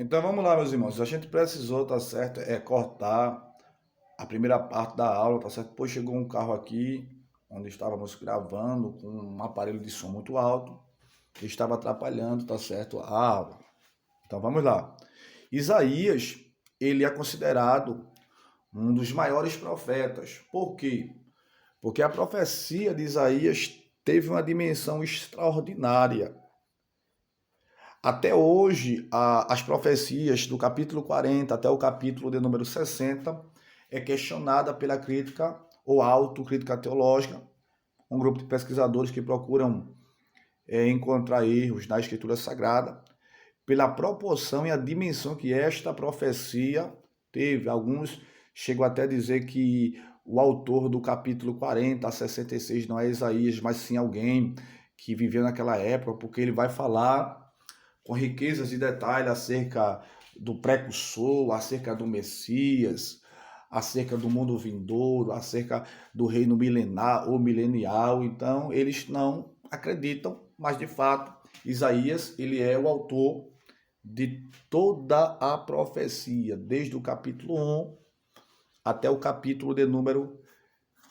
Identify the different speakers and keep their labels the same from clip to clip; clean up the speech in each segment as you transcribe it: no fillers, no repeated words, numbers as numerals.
Speaker 1: Então vamos lá, meus irmãos. A gente precisou, tá certo, cortar a primeira parte da aula, tá certo? Depois chegou um carro aqui, onde estávamos gravando com um aparelho de som muito alto, que estava atrapalhando, tá certo, a aula. Então vamos lá. Isaías, ele é considerado um dos maiores profetas. Por quê? Porque a profecia de Isaías teve uma dimensão extraordinária. Até hoje, as profecias do capítulo 40 até o capítulo de número 60 é questionada pela crítica ou autocrítica teológica, um grupo de pesquisadores que procuram encontrar erros na Escritura Sagrada, pela proporção e a dimensão que esta profecia teve. Alguns chegam até a dizer que o autor do capítulo 40 a 66 não é Isaías, mas sim alguém que viveu naquela época, porque ele vai falar com riquezas e detalhes acerca do precursor, acerca do Messias, acerca do mundo vindouro, acerca do reino milenar ou milenial. Então, eles não acreditam, mas de fato, Isaías, ele é o autor de toda a profecia, desde o capítulo 1 até o capítulo de número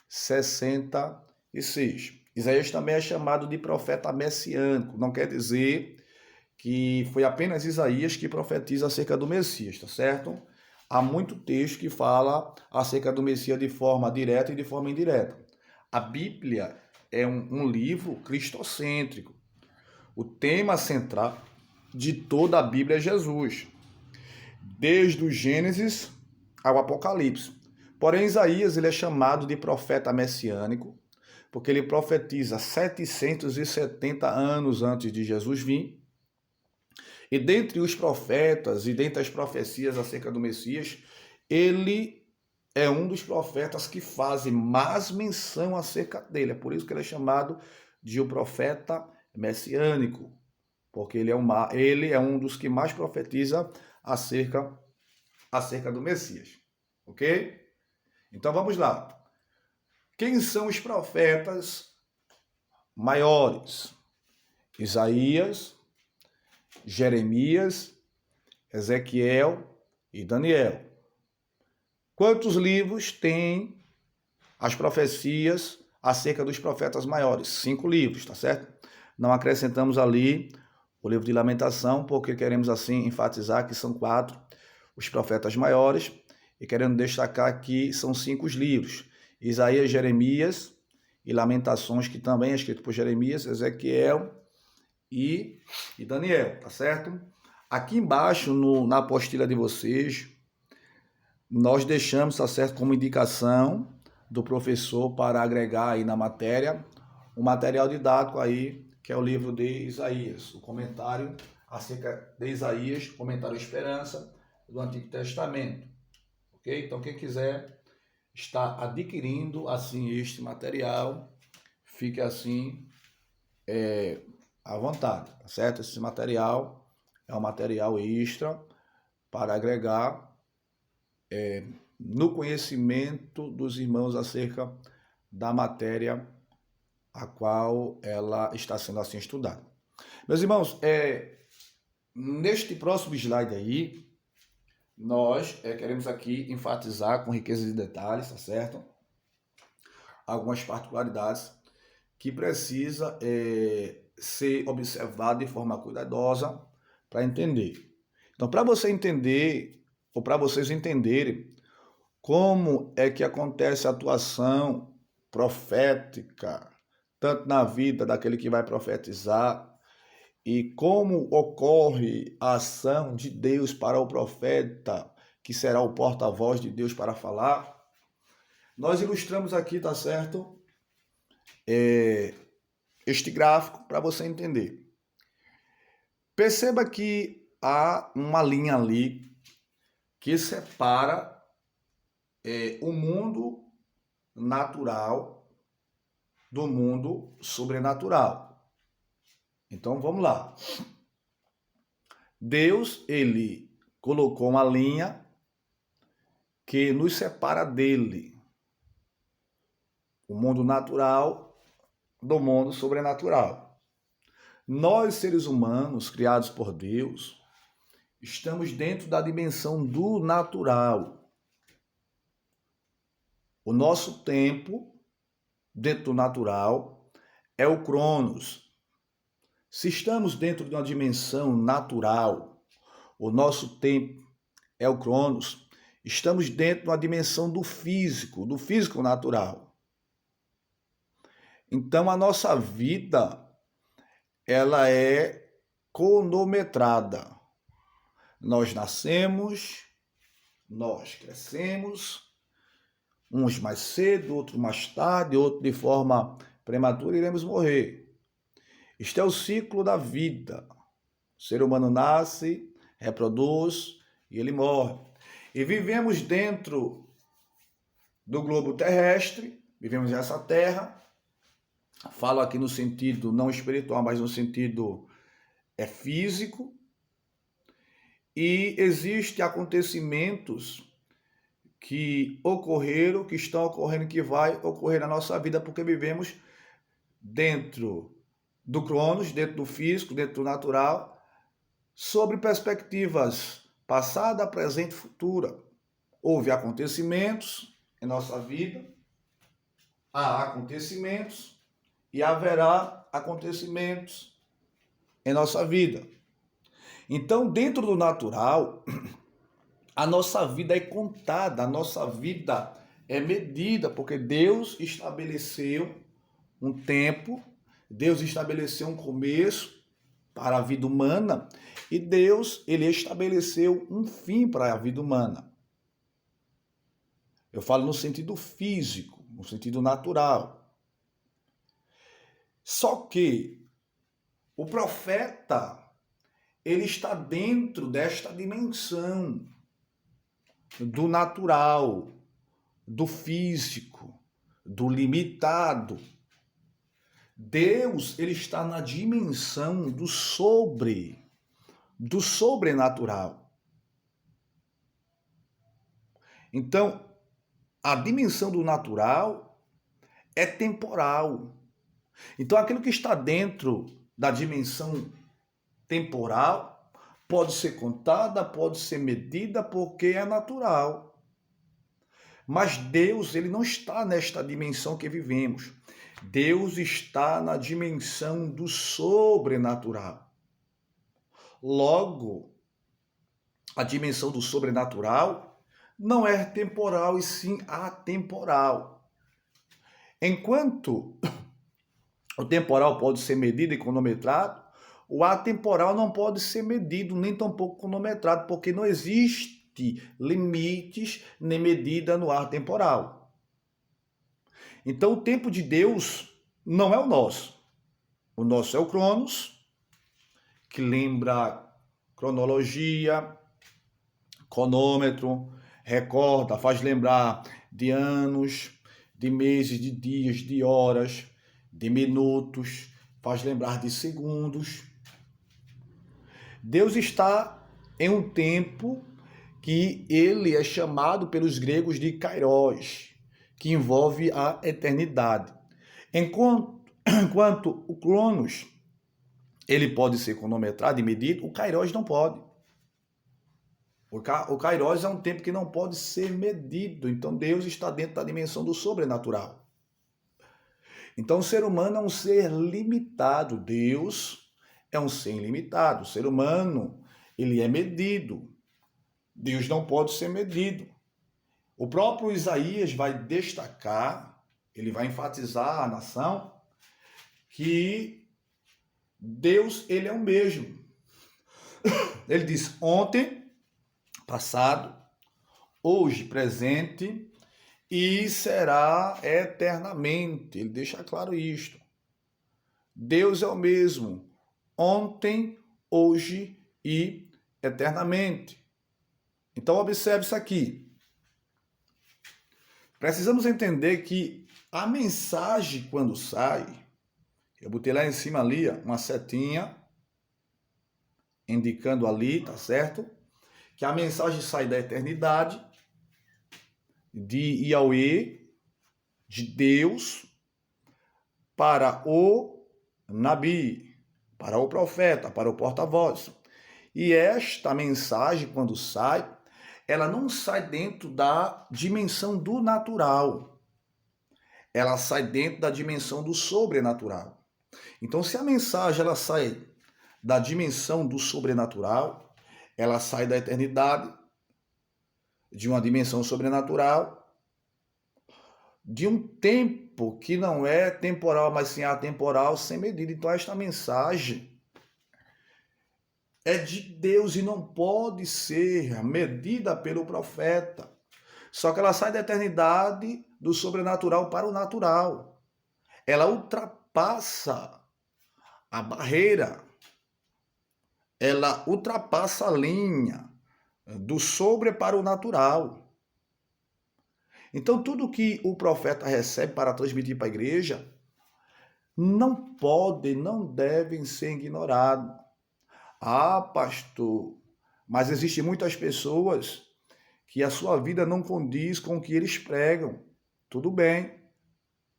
Speaker 1: 66. Isaías também é chamado de profeta messiânico, não quer dizer que foi apenas Isaías que profetiza acerca do Messias, tá certo? Há muito texto que fala acerca do Messias de forma direta e de forma indireta. A Bíblia é um livro cristocêntrico. O tema central de toda a Bíblia é Jesus, desde o Gênesis ao Apocalipse. Porém, Isaías ele é chamado de profeta messiânico, porque ele profetiza 770 anos antes de Jesus vir. E dentre os profetas e dentre as profecias acerca do Messias, ele é um dos profetas que fazem mais menção acerca dele. É por isso que ele é chamado de o profeta messiânico, porque ele é um dos que mais profetiza acerca do Messias. Ok? Então vamos lá. Quem são os profetas maiores? Isaías, Jeremias, Ezequiel e Daniel. Quantos livros tem as profecias acerca dos profetas maiores? 5 livros, tá certo? Não acrescentamos ali o livro de Lamentação, porque queremos assim enfatizar que são 4 os profetas maiores, e querendo destacar que são 5 os livros: Isaías, Jeremias e Lamentações, que também é escrito por Jeremias, Ezequiel e Daniel, tá certo? Aqui embaixo, na apostila de vocês, nós deixamos, tá certo, como indicação do professor para agregar aí na matéria um material didático aí, que é o livro de Isaías, o comentário acerca de Isaías, comentário Esperança do Antigo Testamento, ok? Então quem quiser estar adquirindo assim este material, fique assim à vontade, tá certo? Esse material é um material extra para agregar no conhecimento dos irmãos acerca da matéria a qual ela está sendo assim estudada. Meus irmãos, neste próximo slide aí, nós queremos aqui enfatizar com riqueza de detalhes, tá certo? Algumas particularidades que precisa ser observado de forma cuidadosa para entender. Então, para você entender, ou para vocês entenderem como é que acontece a atuação profética, tanto na vida daquele que vai profetizar, e como ocorre a ação de Deus para o profeta, que será o porta-voz de Deus para falar, nós ilustramos aqui, tá certo? Este gráfico para você entender. Perceba que há uma linha ali que separa o mundo natural do mundo sobrenatural. Então vamos lá. Deus, ele colocou uma linha que nos separa dele. O mundo natural do mundo sobrenatural. Nós, seres humanos, criados por Deus, estamos dentro da dimensão do natural. O nosso tempo, dentro do natural, é o Cronos. Se estamos dentro de uma dimensão natural, o nosso tempo é o Cronos, estamos dentro de uma dimensão do físico natural. Então a nossa vida, ela é cronometrada. Nós nascemos, nós crescemos, uns mais cedo, outros mais tarde, outros de forma prematura, iremos morrer. Este é o ciclo da vida. O ser humano nasce, reproduz e ele morre. E vivemos dentro do globo terrestre, vivemos nessa terra. Falo aqui no sentido não espiritual, mas no sentido físico. E existem acontecimentos que ocorreram, que estão ocorrendo, que vai ocorrer na nossa vida, porque vivemos dentro do Cronos, dentro do físico, dentro do natural, sobre perspectivas passada, presente e futura. Houve acontecimentos em nossa vida, há acontecimentos e haverá acontecimentos em nossa vida. Então, dentro do natural, a nossa vida é contada, a nossa vida é medida, porque Deus estabeleceu um tempo, Deus estabeleceu um começo para a vida humana e Deus, ele estabeleceu um fim para a vida humana. Eu falo no sentido físico, no sentido natural. Só que o profeta, ele está dentro desta dimensão do natural, do físico, do limitado. Deus, ele está na dimensão do sobrenatural. Então, a dimensão do natural é temporal. Então, aquilo que está dentro da dimensão temporal pode ser contada, pode ser medida, porque é natural. Mas Deus, ele não está nesta dimensão que vivemos. Deus está na dimensão do sobrenatural. Logo, a dimensão do sobrenatural não é temporal e sim atemporal. Enquanto o temporal pode ser medido e cronometrado, o atemporal não pode ser medido nem tampouco cronometrado, porque não existe limites nem medida no ar temporal. Então o tempo de Deus não é o nosso. O nosso é o Cronos, que lembra cronologia, cronômetro, recorda, faz lembrar de anos, de meses, de dias, de horas, de minutos, faz lembrar de segundos. Deus está em um tempo que ele é chamado pelos gregos de kairos, que envolve a eternidade. Enquanto o Cronos, ele pode ser cronometrado e medido, o kairos não pode. O kairos é um tempo que não pode ser medido. Então Deus está dentro da dimensão do sobrenatural. Então o ser humano é um ser limitado. Deus é um ser ilimitado. O ser humano, ele é medido. Deus não pode ser medido. O próprio Isaías vai destacar, ele vai enfatizar à nação que Deus, ele é o mesmo. Ele diz ontem, passado, hoje, presente e será eternamente. Ele deixa claro isto. Deus é o mesmo, ontem, hoje e eternamente. Então observe isso aqui. Precisamos entender que a mensagem quando sai, eu botei lá em cima ali uma setinha indicando ali, tá certo? Que a mensagem sai da eternidade, de Yahweh, de Deus, para o Nabi, para o profeta, para o porta-voz. E esta mensagem, quando sai, ela não sai dentro da dimensão do natural. Ela sai dentro da dimensão do sobrenatural. Então, se a mensagem ela sai da dimensão do sobrenatural, ela sai da eternidade, de uma dimensão sobrenatural, de um tempo que não é temporal, mas sim atemporal, sem medida. Então, esta mensagem é de Deus e não pode ser medida pelo profeta. Só que ela sai da eternidade, do sobrenatural para o natural. Ela ultrapassa a barreira, ela ultrapassa a linha do sobre para o natural. Então, tudo que o profeta recebe para transmitir para a igreja não pode, não devem ser ignorado. Ah, pastor, mas existem muitas pessoas que a sua vida não condiz com o que eles pregam. Tudo bem,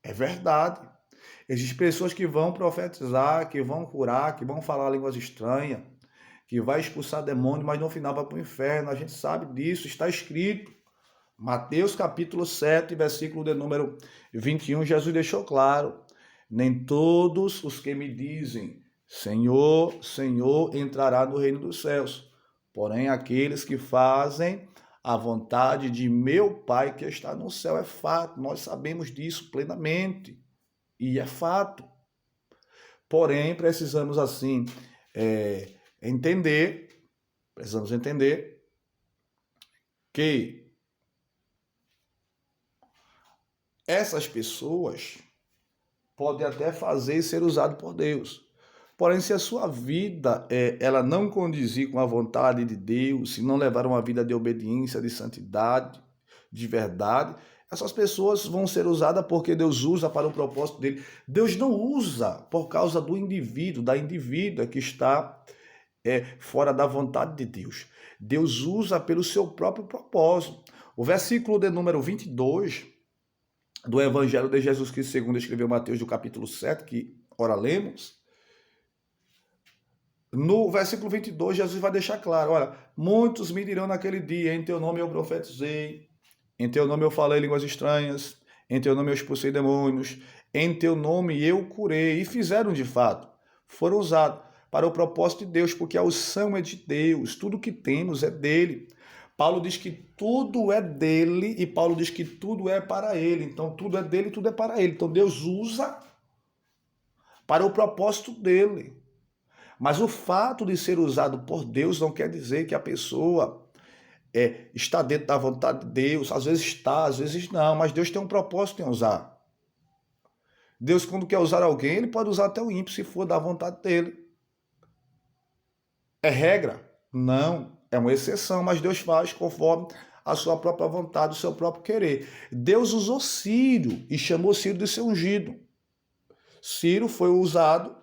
Speaker 1: é verdade. Existem pessoas que vão profetizar, que vão curar, que vão falar línguas estranhas, que vai expulsar demônio, mas no final vai para o inferno. A gente sabe disso, está escrito. Mateus capítulo 7, versículo de número 21, Jesus deixou claro: nem todos os que me dizem Senhor, Senhor, entrará no reino dos céus, porém aqueles que fazem a vontade de meu Pai que está no céu. É fato, nós sabemos disso plenamente, e é fato. Porém, precisamos assim precisamos entender que essas pessoas podem até fazer e ser usado por Deus. Porém, se a sua vida ela não condizir com a vontade de Deus, se não levar uma vida de obediência, de santidade, de verdade, essas pessoas vão ser usadas porque Deus usa para o propósito dele. Deus não usa por causa do indivíduo, da indivídua que está fora da vontade de Deus. Deus usa pelo seu próprio propósito. O versículo de número 22 do Evangelho de Jesus Cristo, segundo escreveu Mateus, do capítulo 7, que ora lemos, no versículo 22, Jesus vai deixar claro: olha, muitos me dirão naquele dia, em teu nome eu profetizei, em teu nome eu falei línguas estranhas, em teu nome eu expulsei demônios, em teu nome eu curei. E fizeram de fato, foram usados para o propósito de Deus, porque a unção é de Deus, tudo que temos é dele. Paulo diz que tudo é dele e Paulo diz que tudo é para ele. Então tudo é dele e tudo é para ele. Então Deus usa para o propósito dele. Mas o fato de ser usado por Deus não quer dizer que a pessoa está dentro da vontade de Deus. Às vezes está, às vezes não, mas Deus tem um propósito em usar. Deus, quando quer usar alguém, ele pode usar até o ímpio, se for da vontade dele. É regra? Não, é uma exceção, mas Deus faz conforme a sua própria vontade, o seu próprio querer. Deus usou Ciro e chamou Ciro de ser ungido. Ciro foi usado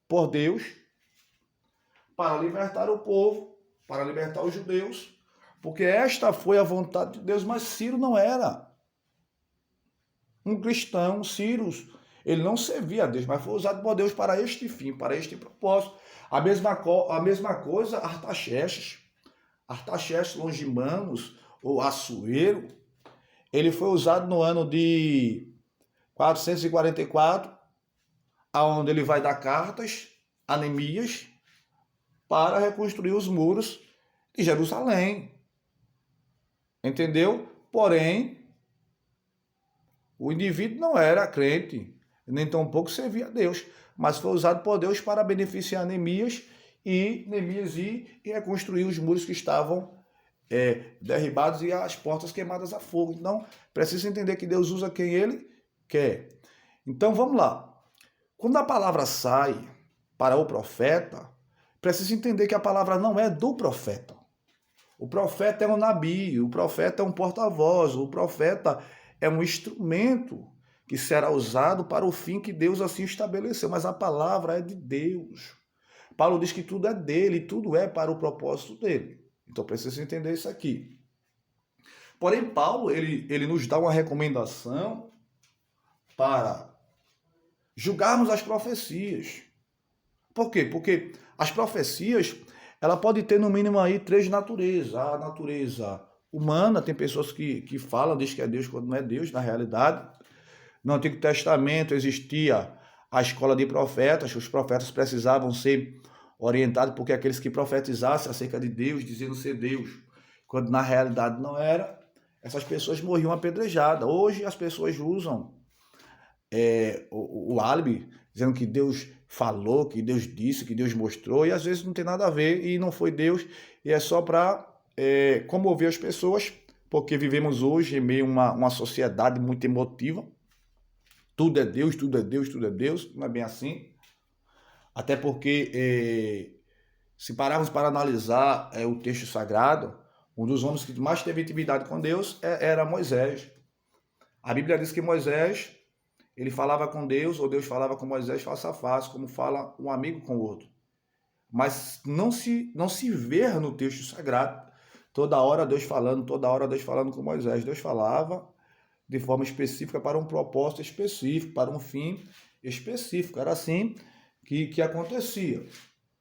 Speaker 1: por Deus para libertar o povo, para libertar os judeus, porque esta foi a vontade de Deus. Mas Ciro não era um cristão. Ciro, ele não servia a Deus, mas foi usado por Deus para este fim, para este propósito. A mesma coisa Artaxerxes, Longimanus, ou Assuero, ele foi usado no ano de 444, aonde ele vai dar cartas a Neemias para reconstruir os muros de Jerusalém. Entendeu? Porém, o indivíduo não era crente, nem tampouco servia a Deus, mas foi usado por Deus para beneficiar Neemias e reconstruir os muros que estavam derribados e as portas queimadas a fogo. Então, precisa entender que Deus usa quem ele quer. Então, vamos lá. Quando a palavra sai para o profeta, precisa entender que a palavra não é do profeta. O profeta é um nabi, o profeta é um porta-voz, o profeta é um instrumento que será usado para o fim que Deus assim estabeleceu, mas a palavra é de Deus. Paulo diz que tudo é dele, tudo é para o propósito dele. Então precisa entender isso aqui. Porém, Paulo, ele nos dá uma recomendação para julgarmos as profecias. Por quê? Porque as profecias, ela pode ter no mínimo aí três naturezas. A natureza humana, tem pessoas que falam, diz que é Deus quando não é Deus, na realidade. No Antigo Testamento existia a escola de profetas, os profetas precisavam ser orientados porque aqueles que profetizassem acerca de Deus, dizendo ser Deus, quando na realidade não era, essas pessoas morriam apedrejadas. Hoje as pessoas usam o álibi, dizendo que Deus falou, que Deus disse, que Deus mostrou, e às vezes não tem nada a ver, e não foi Deus, e é só para comover as pessoas, porque vivemos hoje em meio a uma sociedade muito emotiva. Tudo é Deus, tudo é Deus, tudo é Deus, não é bem assim. Até porque, se pararmos para analisar o texto sagrado, um dos homens que mais teve intimidade com Deus era Moisés. A Bíblia diz que Moisés, ele falava com Deus, ou Deus falava com Moisés face a face, como fala um amigo com o outro. Mas não se vê no texto sagrado toda hora Deus falando com Moisés. Deus falava de forma específica para um propósito específico, para um fim específico. Era assim que acontecia.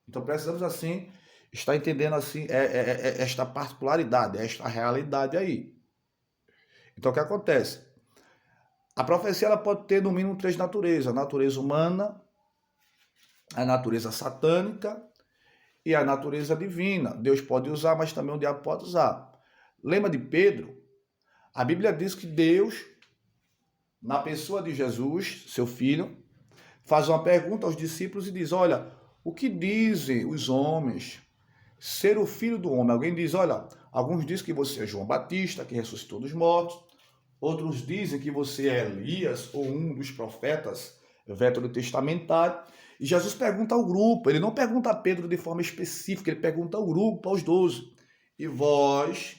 Speaker 1: Então precisamos assim estar entendendo assim esta particularidade, esta realidade aí. Então o que acontece? A profecia ela pode ter no mínimo três naturezas: a natureza humana, a natureza satânica e a natureza divina. Deus pode usar, mas também o diabo pode usar. Lembra de Pedro? A Bíblia diz que Deus, na pessoa de Jesus, seu filho, faz uma pergunta aos discípulos e diz: olha, o que dizem os homens ser o filho do homem? Alguém diz: olha, alguns dizem que você é João Batista, que ressuscitou dos mortos. Outros dizem que você é Elias ou um dos profetas veterotestamentários. E Jesus pergunta ao grupo, ele não pergunta a Pedro de forma específica, ele pergunta ao grupo, aos 12. E vós,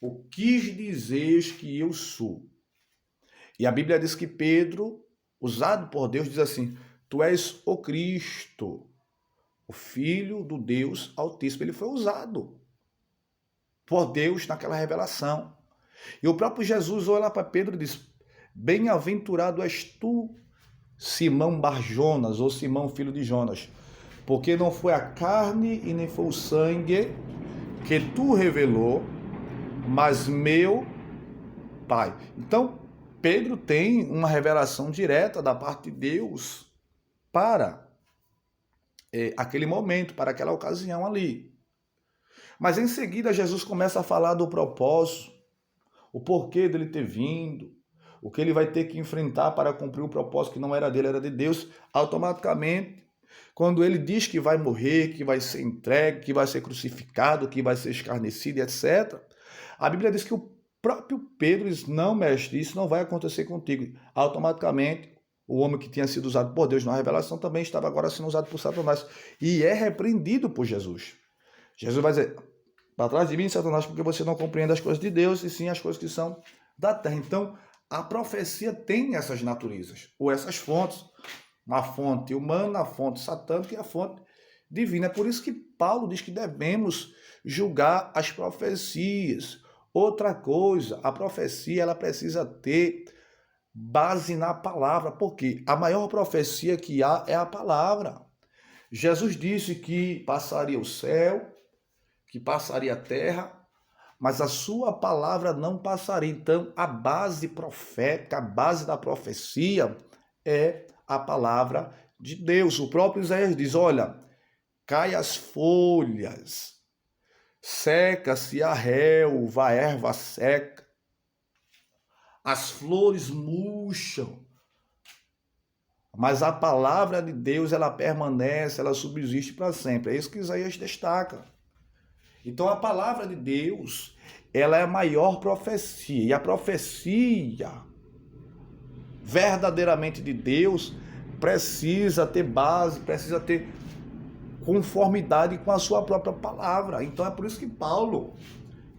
Speaker 1: o que dizeis que eu sou? E a Bíblia diz que Pedro, usado por Deus, diz assim: tu és o Cristo, o Filho do Deus Altíssimo. Ele foi usado por Deus naquela revelação. E o próprio Jesus olha para Pedro e diz: bem-aventurado és tu, Simão Bar-Jonas, ou Simão, filho de Jonas, porque não foi a carne e nem foi o sangue que tu revelou, mas meu Pai. Então, Pedro tem uma revelação direta da parte de Deus para aquele momento, para aquela ocasião ali. Mas em seguida, Jesus começa a falar do propósito, o porquê dele ter vindo, o que ele vai ter que enfrentar para cumprir o propósito que não era dele, era de Deus. Automaticamente, quando ele diz que vai morrer, que vai ser entregue, que vai ser crucificado, que vai ser escarnecido, etc., a Bíblia diz que o próprio Pedro diz: não, mestre, isso não vai acontecer contigo. Automaticamente, o homem que tinha sido usado por Deus na revelação também estava agora sendo usado por Satanás e é repreendido por Jesus. Jesus vai dizer: para trás de mim, Satanás, porque você não compreende as coisas de Deus e sim as coisas que são da terra. Então, a profecia tem essas naturezas, ou essas fontes, uma fonte humana, a fonte satânica e a fonte divina. É por isso que Paulo diz que devemos julgar as profecias. Outra coisa, a profecia ela precisa ter base na palavra, porque a maior profecia que há é a palavra. Jesus disse que passaria o céu, que passaria a terra, mas a sua palavra não passaria. Então, a base profética, a base da profecia é a palavra de Deus. O próprio Isaías diz: olha, cai as folhas, seca-se a relva, a erva seca, as flores murcham, mas a palavra de Deus, ela permanece, ela subsiste para sempre. É isso que Isaías destaca. Então a palavra de Deus, ela é a maior profecia. E a profecia verdadeiramente de Deus precisa ter base, precisa ter conformidade com a sua própria palavra. Então é por isso que Paulo,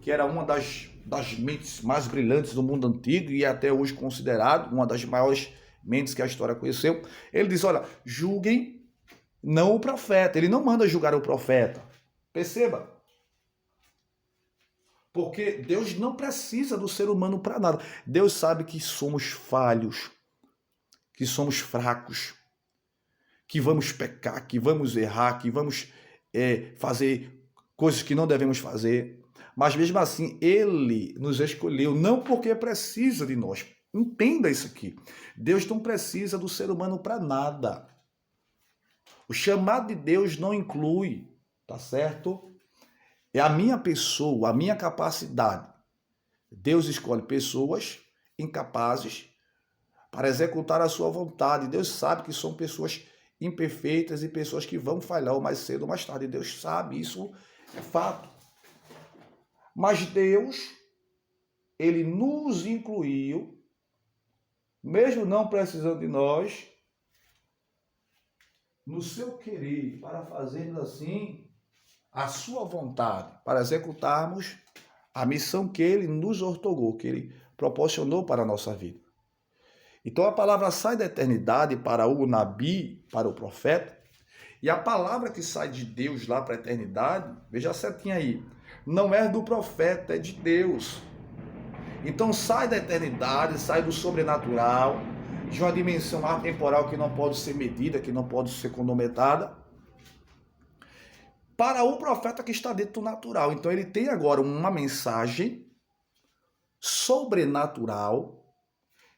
Speaker 1: que era uma das mentes mais brilhantes do mundo antigo e até hoje considerado uma das maiores mentes que a história conheceu, ele diz: olha, julguem não o profeta. Ele não manda julgar o profeta. Perceba. Porque Deus não precisa do ser humano para nada. Deus sabe que somos falhos, que somos fracos, que vamos pecar, que vamos errar, que vamos fazer coisas que não devemos fazer, mas mesmo assim ele nos escolheu, não porque precisa de nós. Entenda isso aqui. Deus não precisa do ser humano para nada. O chamado de Deus não inclui, tá certo? É a minha pessoa, a minha capacidade. Deus escolhe pessoas incapazes para executar a sua vontade. Deus sabe que são pessoas imperfeitas e pessoas que vão falhar mais cedo ou mais tarde. Deus sabe, isso é fato. Mas Deus, ele nos incluiu, mesmo não precisando de nós, no seu querer, para fazermos assim a sua vontade, para executarmos a missão que ele nos ortogou, que ele proporcionou para a nossa vida. Então a palavra sai da eternidade para o Nabi, para o profeta, e a palavra que sai de Deus lá para a eternidade, veja certinho aí, não é do profeta, é de Deus. Então sai da eternidade, sai do sobrenatural, de uma dimensão atemporal que não pode ser medida, que não pode ser cronometrada, para o profeta que está dentro do natural. Então ele tem agora uma mensagem sobrenatural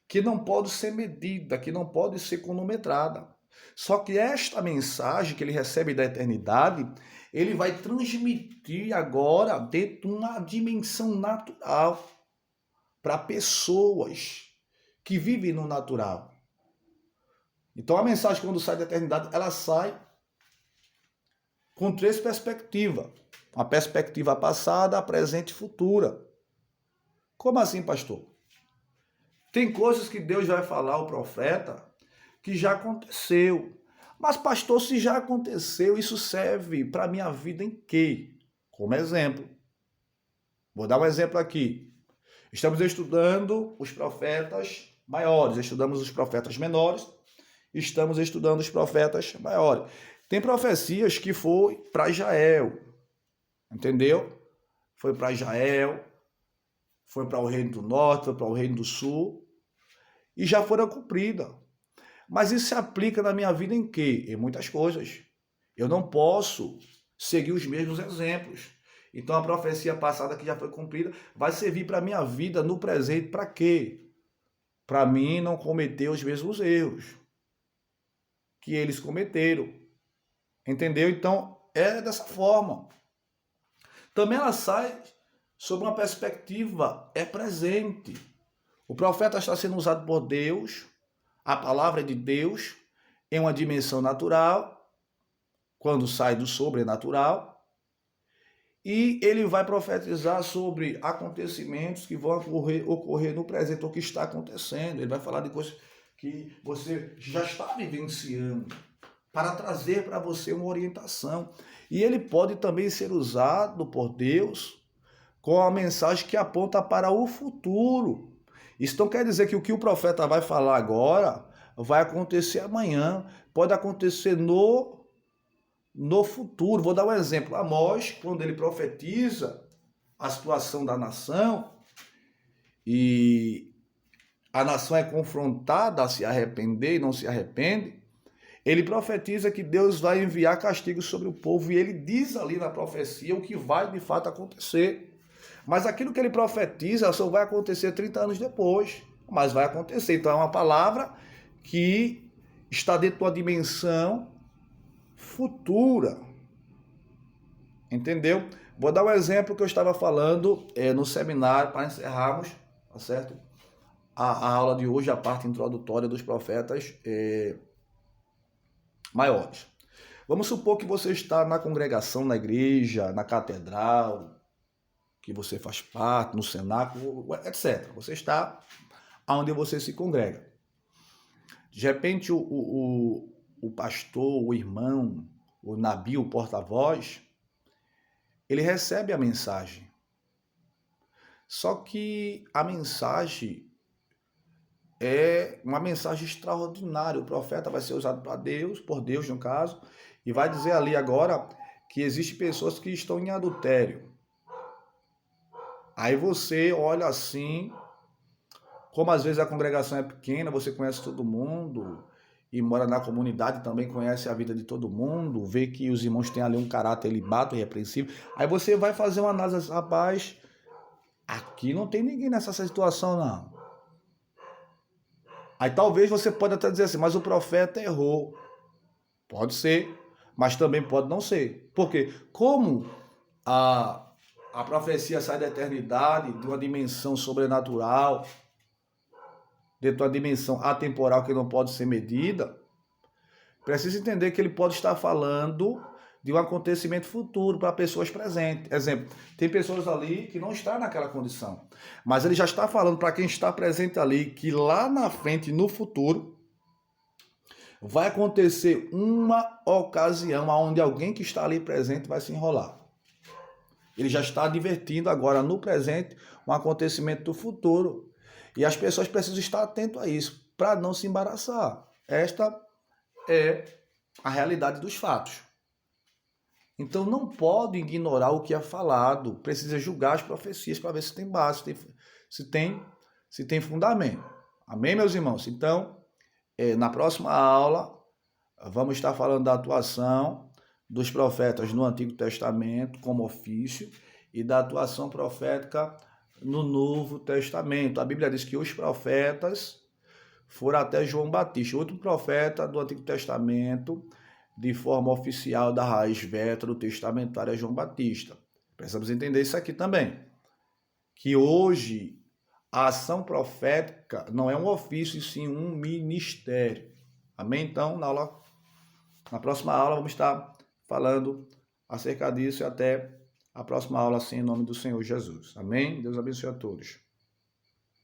Speaker 1: que não pode ser medida, que não pode ser cronometrada. Só que esta mensagem que ele recebe da eternidade, ele vai transmitir agora dentro de uma dimensão natural para pessoas que vivem no natural. Então a mensagem, quando sai da eternidade, ela sai com três perspectivas. Uma perspectiva passada, presente e futura. Como assim, pastor? Tem coisas que Deus vai falar ao profeta que já aconteceu. Mas, pastor, se já aconteceu, isso serve para a minha vida em quê? Como exemplo. Vou dar um exemplo aqui. Estamos estudando os profetas maiores, estudamos os profetas menores, estamos estudando os profetas maiores. Tem profecias que foi para Israel, entendeu? Foi para Israel, foi para o Reino do Norte, foi para o Reino do Sul, e já foram cumpridas. Mas isso se aplica na minha vida em quê? Em muitas coisas. Eu não posso seguir os mesmos exemplos. Então a profecia passada que já foi cumprida vai servir para a minha vida no presente para quê? Para mim não cometer os mesmos erros que eles cometeram. Entendeu? Então é dessa forma. Também ela sai sob uma perspectiva presente. O profeta está sendo usado por Deus, a palavra é de Deus, em uma dimensão natural, quando sai do sobrenatural, e ele vai profetizar sobre acontecimentos que vão ocorrer no presente, ou que está acontecendo. Ele vai falar de coisas que você já está vivenciando, para trazer para você uma orientação. E ele pode também ser usado por Deus com a mensagem que aponta para o futuro. Isso não quer dizer que o o profeta vai falar agora vai acontecer amanhã, pode acontecer no futuro. Vou dar um exemplo. Amós, quando ele profetiza a situação da nação, e a nação é confrontada a se arrepender e não se arrepende, ele profetiza que Deus vai enviar castigo sobre o povo, e ele diz ali na profecia o que vai de fato acontecer. Mas aquilo que ele profetiza só vai acontecer 30 anos depois, mas vai acontecer. Então é uma palavra que está dentro de uma dimensão futura. Entendeu? Vou dar um exemplo que eu estava falando no seminário, para encerrarmos, tá certo? A aula de hoje, a parte introdutória dos profetas maiores. Vamos supor que você está na congregação, na igreja, na catedral, que você faz parte, no cenáculo, etc. Você está onde você se congrega. De repente, o pastor, o irmão, o nabi, o porta-voz, ele recebe a mensagem. Só que a mensagem é uma mensagem extraordinária. O profeta vai ser usado para Deus, por Deus no caso, e vai dizer ali agora que existem pessoas que estão em adultério. Aí você olha assim, como às vezes a congregação é pequena, você conhece todo mundo, e mora na comunidade, também conhece a vida de todo mundo, vê que os irmãos têm ali um caráter ilibado, irrepreensível. Aí você vai fazer uma análise, rapaz, aqui não tem ninguém nessa situação, não. Aí talvez você pode até dizer assim, mas o profeta errou. Pode ser, mas também pode não ser. Por quê? Como a profecia sai da eternidade, de uma dimensão sobrenatural, dentro de uma dimensão atemporal que não pode ser medida, precisa entender que ele pode estar falando de um acontecimento futuro para pessoas presentes. Exemplo, tem pessoas ali que não estão naquela condição, mas ele já está falando para quem está presente ali que lá na frente, no futuro, vai acontecer uma ocasião onde alguém que está ali presente vai se enrolar. Ele já está advertindo agora no presente um acontecimento do futuro. E as pessoas precisam estar atentas a isso, para não se embaraçar. Esta é a realidade dos fatos. Então não pode ignorar o que é falado, precisa julgar as profecias para ver se tem base, se tem fundamento. Amém, meus irmãos? Então, na próxima aula, vamos estar falando da atuação dos profetas no Antigo Testamento como ofício e da atuação profética no Novo Testamento. A Bíblia diz que os profetas foram até João Batista, outro profeta do Antigo Testamento, de forma oficial da raiz veterotestamentária João Batista. Precisamos entender isso aqui também, que hoje a ação profética não é um ofício, e sim um ministério. Amém? Então, na próxima aula vamos estar falando acerca disso e até a próxima aula, assim, em nome do Senhor Jesus. Amém? Deus abençoe a todos.